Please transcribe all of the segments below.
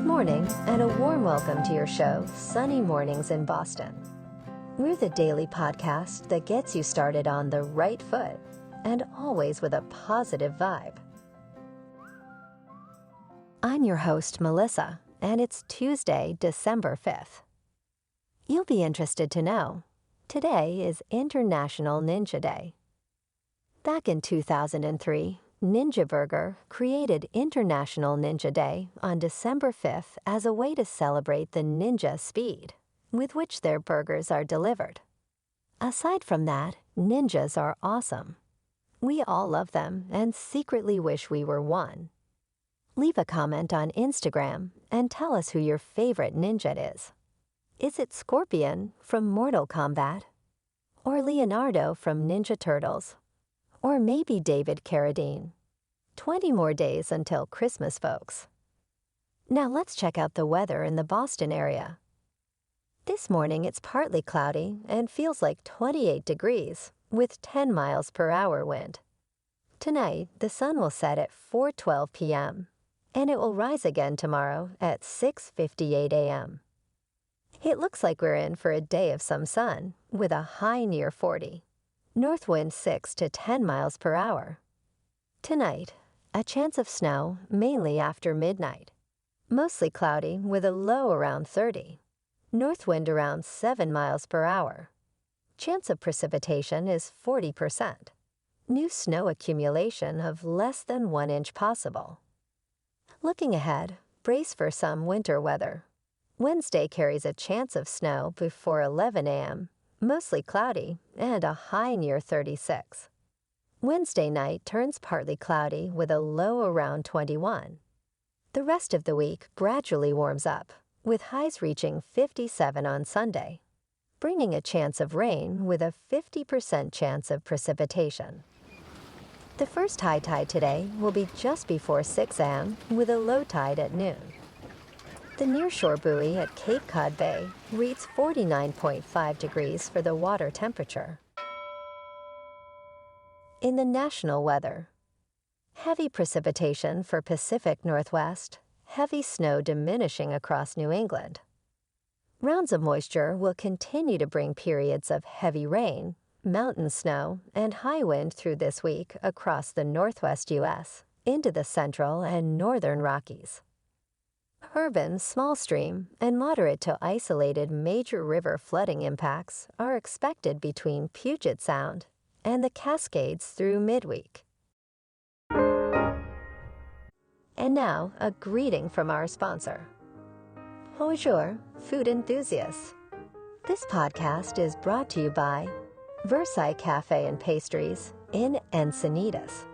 Good morning, and a warm welcome to your show, Sunny Mornings in Boston. We're the daily podcast that gets you started on the right foot and always with a positive vibe. I'm your host, Melissa, and it's Tuesday, December 5th. You'll be interested to know, today is International Ninja Day. Back in 2003, Ninja Burger created International Ninja Day on December 5th as a way to celebrate the ninja speed with which their burgers are delivered. Aside from that, ninjas are awesome. We all love them and secretly wish we were one. Leave a comment on Instagram and tell us who your favorite ninja is. Is it Scorpion from Mortal Kombat? Or Leonardo from Ninja Turtles? Or maybe David Carradine? 20 more days until Christmas, folks. Now let's check out the weather in the Boston area. This morning it's partly cloudy and feels like 28 degrees with 10 miles per hour wind. Tonight, the sun will set at 4:12 p.m. and it will rise again tomorrow at 6:58 a.m. It looks like we're in for a day of some sun with a high near 40. North wind 6 to 10 miles per hour. Tonight, a chance of snow mainly after midnight. Mostly cloudy with a low around 30. North wind around 7 miles per hour. Chance of precipitation is 40%. New snow accumulation of less than 1 inch possible. Looking ahead, brace for some winter weather. Wednesday carries a chance of snow before 11 a.m., mostly cloudy, and a high near 36. Wednesday night turns partly cloudy with a low around 21. The rest of the week gradually warms up, with highs reaching 57 on Sunday, bringing a chance of rain with a 50% chance of precipitation. The first high tide today will be just before 6 a.m. with a low tide at noon. The nearshore buoy at Cape Cod Bay reads 49.5 degrees for the water temperature. In the national weather, heavy precipitation for Pacific Northwest, heavy snow diminishing across New England. Rounds of moisture will continue to bring periods of heavy rain, mountain snow, and high wind through this week across the northwest U.S. into the central and northern Rockies. Urban, small stream, and moderate to isolated major river flooding impacts are expected between Puget Sound and the Cascades through midweek. And now, a greeting from our sponsor. Bonjour, food enthusiasts. This podcast is brought to you by Versailles Cafe and Pastries in Encinitas.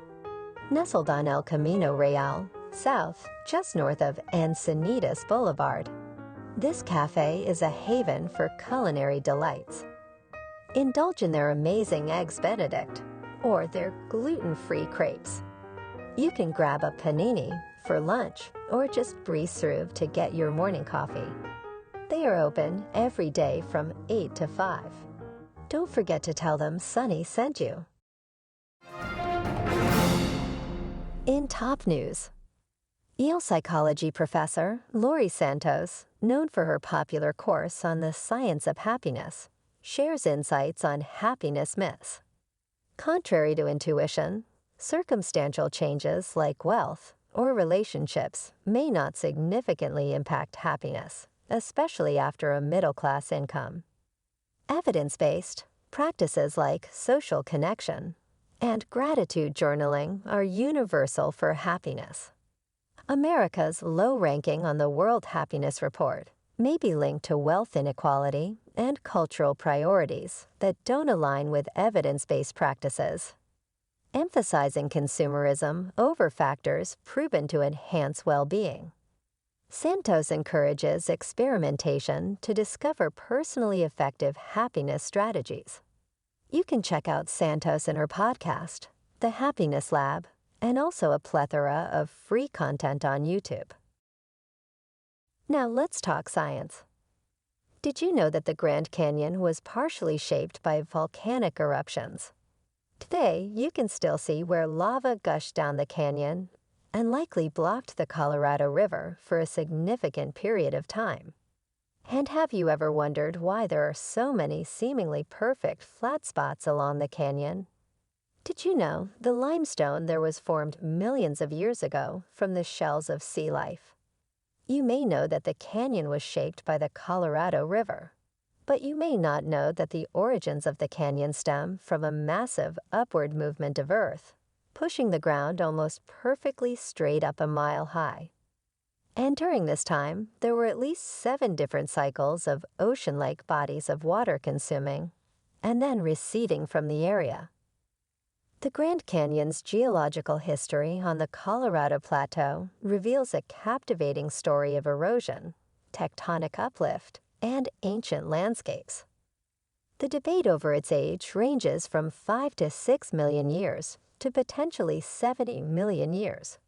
Nestled on El Camino Real, south, just north of Encinitas Boulevard. This cafe is a haven for culinary delights. Indulge in their amazing Eggs Benedict or their gluten-free crepes. You can grab a panini for lunch or just breeze through to get your morning coffee. They are open every day from 8 to 5. Don't forget to tell them Sunny sent you. In top news, Yale psychology professor Laurie Santos, known for her popular course on the science of happiness, shares insights on happiness myths. Contrary to intuition, circumstantial changes like wealth or relationships may not significantly impact happiness, especially after a middle-class income. Evidence-based practices like social connection and gratitude journaling are universal for happiness. America's low ranking on the World Happiness Report may be linked to wealth inequality and cultural priorities that don't align with evidence-based practices, emphasizing consumerism over factors proven to enhance well-being. Santos encourages experimentation to discover personally effective happiness strategies. You can check out Santos and her podcast, The Happiness Lab, and also a plethora of free content on YouTube. Now let's talk science. Did you know that the Grand Canyon was partially shaped by volcanic eruptions? Today, you can still see where lava gushed down the canyon and likely blocked the Colorado River for a significant period of time. And have you ever wondered why there are so many seemingly perfect flat spots along the canyon? Did you know the limestone there was formed millions of years ago from the shells of sea life? You may know that the canyon was shaped by the Colorado River, but you may not know that the origins of the canyon stem from a massive upward movement of Earth, pushing the ground almost perfectly straight up a mile high. And during this time, there were at least 7 different cycles of ocean-like bodies of water consuming and then receding from the area. The Grand Canyon's geological history on the Colorado Plateau reveals a captivating story of erosion, tectonic uplift, and ancient landscapes. The debate over its age ranges from 5 to 6 million years to potentially 70 million years.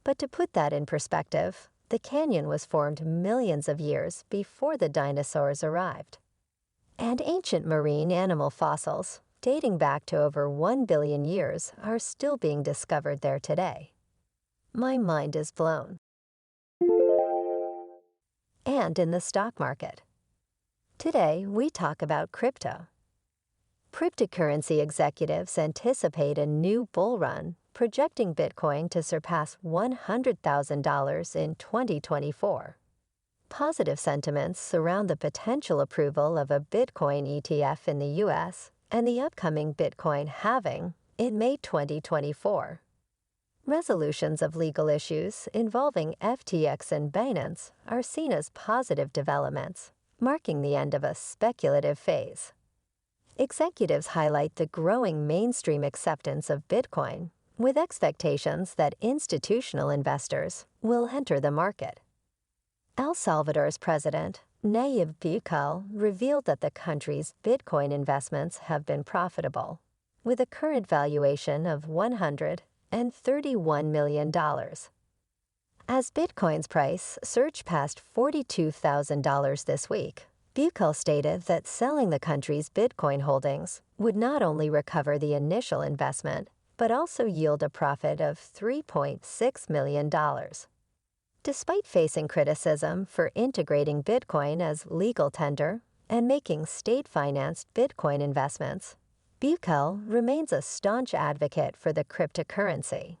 But to put that in perspective, the canyon was formed millions of years before the dinosaurs arrived. And ancient marine animal fossils, dating back to over 1 billion years, are still being discovered there today. My mind is blown. And in the stock market. Today, we talk about crypto. Cryptocurrency executives anticipate a new bull run, projecting Bitcoin to surpass $100,000 in 2024. Positive sentiments surround the potential approval of a Bitcoin ETF in the U.S. and the upcoming Bitcoin halving in May 2024. Resolutions of legal issues involving FTX and Binance are seen as positive developments, marking the end of a speculative phase. Executives highlight the growing mainstream acceptance of Bitcoin, with expectations that institutional investors will enter the market. El Salvador's president, Nayib Bukele, revealed that the country's Bitcoin investments have been profitable, with a current valuation of $131 million. As Bitcoin's price surged past $42,000 this week, Bukele stated that selling the country's Bitcoin holdings would not only recover the initial investment, but also yield a profit of $3.6 million. Despite facing criticism for integrating Bitcoin as legal tender and making state-financed Bitcoin investments, Bukele remains a staunch advocate for the cryptocurrency.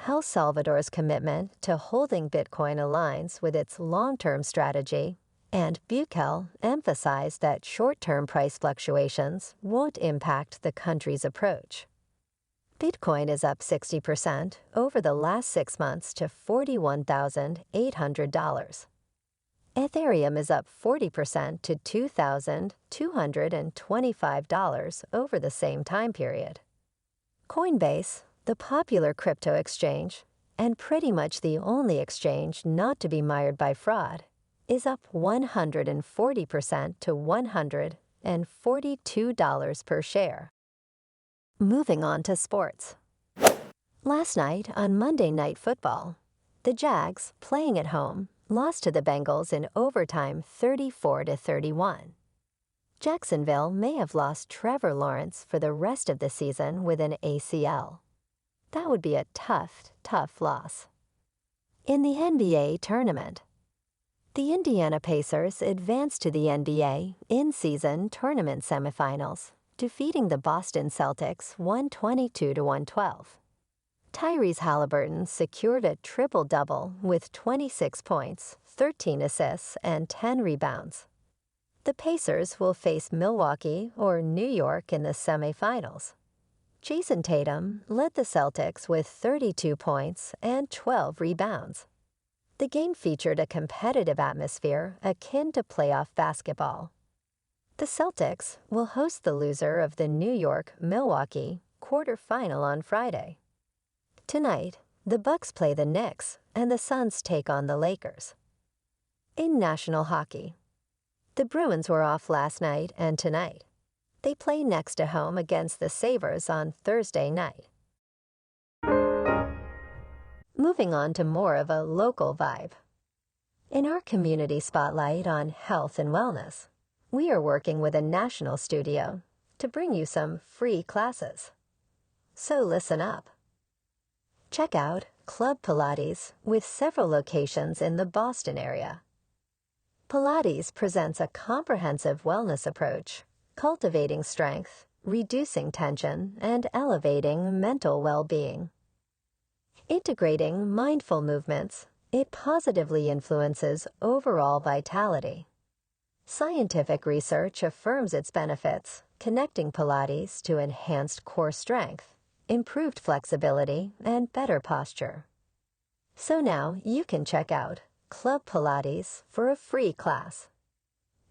El Salvador's commitment to holding Bitcoin aligns with its long-term strategy, and Bukele emphasized that short-term price fluctuations won't impact the country's approach. Bitcoin is up 60% over the last 6 months to $41,800. Ethereum is up 40% to $2,225 over the same time period. Coinbase, the popular crypto exchange, and pretty much the only exchange not to be mired by fraud, is up 140% to $142 per share. Moving on to sports. Last night on Monday Night Football, the Jags, playing at home, lost to the Bengals in overtime 34-31. Jacksonville may have lost Trevor Lawrence for the rest of the season with an ACL. That would be a tough loss. In the NBA tournament, the Indiana Pacers advanced to the NBA in-season tournament semifinals, defeating the Boston Celtics 122-112. Tyrese Halliburton secured a triple-double with 26 points, 13 assists, and 10 rebounds. The Pacers will face Milwaukee or New York in the semifinals. Jason Tatum led the Celtics with 32 points and 12 rebounds. The game featured a competitive atmosphere akin to playoff basketball. The Celtics will host the loser of the New York-Milwaukee quarterfinal on Friday. Tonight, the Bucks play the Knicks and the Suns take on the Lakers. In national hockey, the Bruins were off last night and tonight. They play next to home against the Sabres on Thursday night. Moving on to more of a local vibe. In our community spotlight on health and wellness, we are working with a national studio to bring you some free classes. So listen up. Check out Club Pilates with several locations in the Boston area. Pilates presents a comprehensive wellness approach, cultivating strength, reducing tension, and elevating mental well-being. Integrating mindful movements, it positively influences overall vitality. Scientific research affirms its benefits, connecting Pilates to enhanced core strength, improved flexibility, and better posture. So now you can check out Club Pilates for a free class.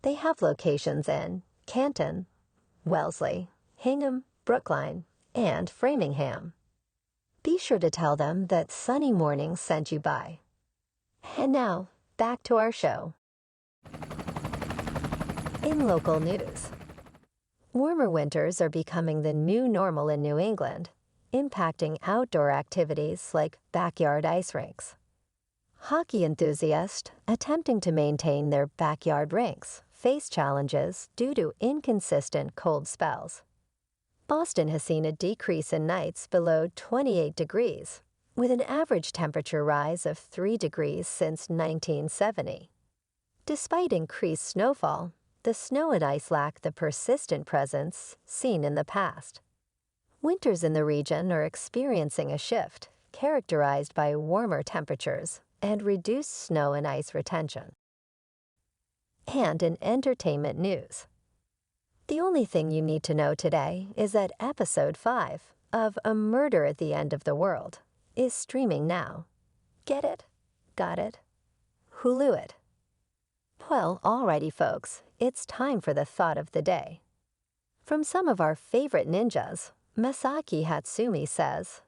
They have locations in Canton, Wellesley, Hingham, Brookline, and Framingham. Be sure to tell them that Sunny Mornings sent you by. And now, back to our show. In local news, warmer winters are becoming the new normal in New England, impacting outdoor activities like backyard ice rinks. Hockey enthusiasts attempting to maintain their backyard rinks face challenges due to inconsistent cold spells. Boston has seen a decrease in nights below 28 degrees, with an average temperature rise of 3 degrees since 1970. Despite increased snowfall, the snow and ice lack the persistent presence seen in the past. Winters in the region are experiencing a shift characterized by warmer temperatures and reduced snow and ice retention. And in entertainment news, the only thing you need to know today is that Episode 5 of A Murder at the End of the World is streaming now. Get it? Got it? Hulu it. Well, alrighty folks, it's time for the thought of the day. From some of our favorite ninjas, Masaki Hatsumi says,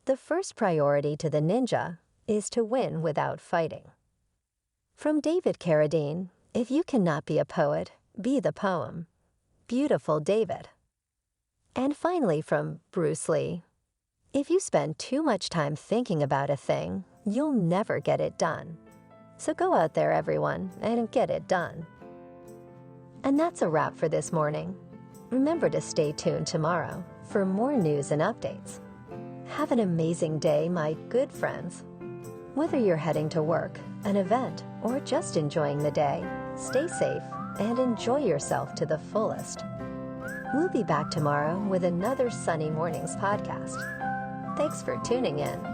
"The first priority to the ninja is to win without fighting." From David Carradine, "If you cannot be a poet, be the poem." Beautiful David. And finally from Bruce Lee, "If you spend too much time thinking about a thing, you'll never get it done. So go out there, everyone, and get it done." And that's a wrap for this morning. Remember to stay tuned tomorrow for more news and updates. Have an amazing day, my good friends. Whether you're heading to work, an event, or just enjoying the day, stay safe and enjoy yourself to the fullest. We'll be back tomorrow with another Sunny Mornings podcast. Thanks for tuning in.